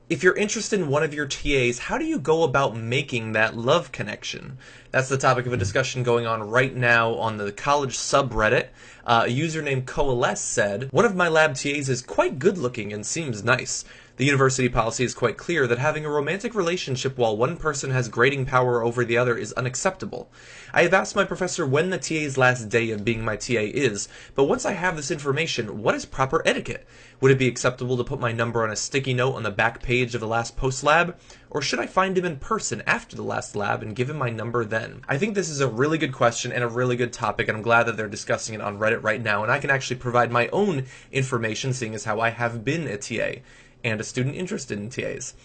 If you're interested in one of your TAs, how do you go about making that love connection? That's the topic of a discussion going on right now on the college subreddit. A user named Coalesce said, "One of my lab TAs is quite good looking and seems nice. The university policy is quite clear that having a romantic relationship while one person has grading power over the other is unacceptable. I have asked my professor when the TA's last day of being my TA is, but once I have this information, what is proper etiquette? Would it be acceptable to put my number on a sticky note on the back page of the last post lab? Or should I find him in person after the last lab and give him my number then?" I think this is a really good question and a really good topic, and I'm glad that they're discussing it on Reddit right now, and I can actually provide my own information, seeing as how I have been a TA and a student interested in TAs.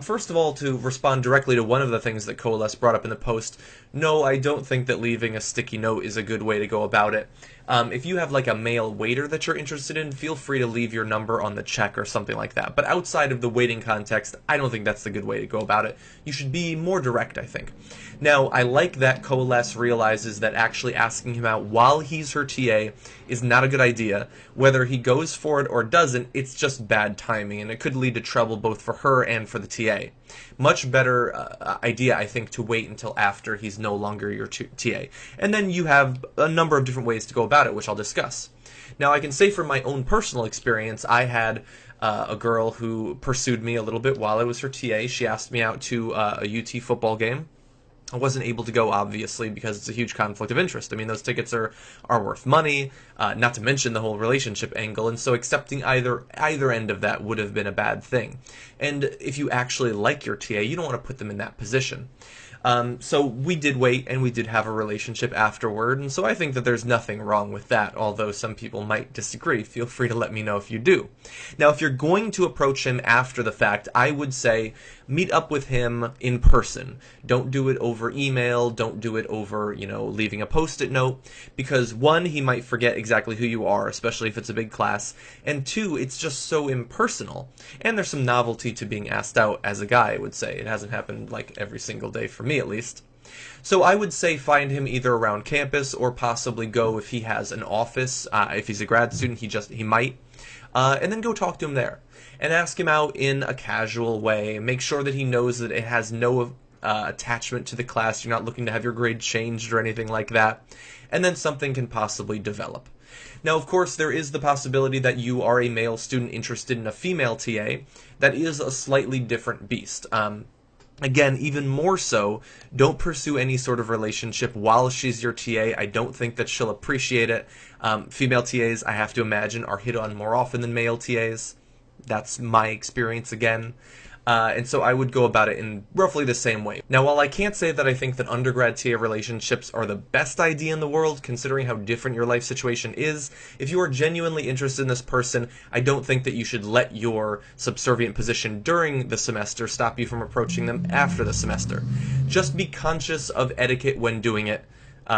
First of all, to respond directly to one of the things that Coalesce brought up in the post, no, I don't think that leaving a sticky note is a good way to go about it. If you have like a male waiter that you're interested in, feel free to leave your number on the check or something like that. But outside of the waiting context, I don't think that's the good way to go about it. You should be more direct, I think. Now, I like that Coalesce realizes that actually asking him out while he's her TA is not a good idea. Whether he goes for it or doesn't, it's just bad timing, and it could lead to trouble both for her and for the TA. Much better idea, I think, to wait until after he's no longer your TA. And then you have a number of different ways to go about it, which I'll discuss. Now, I can say from my own personal experience, I had a girl who pursued me a little bit while I was her TA. She asked me out to a UT football game. I wasn't able to go, obviously, because it's a huge conflict of interest. I mean, those tickets are worth money, not to mention the whole relationship angle, and so accepting either end of that would have been a bad thing. And if you actually like your TA, you don't want to put them in that position. So we did wait, and we did have a relationship afterward, and so I think that there's nothing wrong with that, although some people might disagree. Feel free to let me know if you do. Now, if you're going to approach him after the fact, I would say meet up with him in person. Don't do it over email, don't do it over, leaving a post-it note, because one, he might forget exactly who you are, especially if it's a big class, and two, it's just so impersonal. And there's some novelty to being asked out as a guy, I would say. It hasn't happened like every single day for me, at least. So I would say find him either around campus or possibly go if he has an office. If he's a grad student, he might. And then go talk to him there and ask him out in a casual way. Make sure that he knows that it has no attachment to the class. You're not looking to have your grade changed or anything like that. And then something can possibly develop. Now, of course, there is the possibility that you are a male student interested in a female TA. That is a slightly different beast. Again, even more so, don't pursue any sort of relationship while she's your TA. I don't think that she'll appreciate it. Female TAs, I have to imagine, are hit on more often than male TAs. That's my experience again. And so I would go about it in roughly the same way. Now, while I can't say that I think that undergrad TA relationships are the best idea in the world, considering how different your life situation is, if you are genuinely interested in this person, I don't think that you should let your subservient position during the semester stop you from approaching them after the semester. Just be conscious of etiquette when doing it.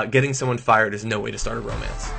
Getting someone fired is no way to start a romance.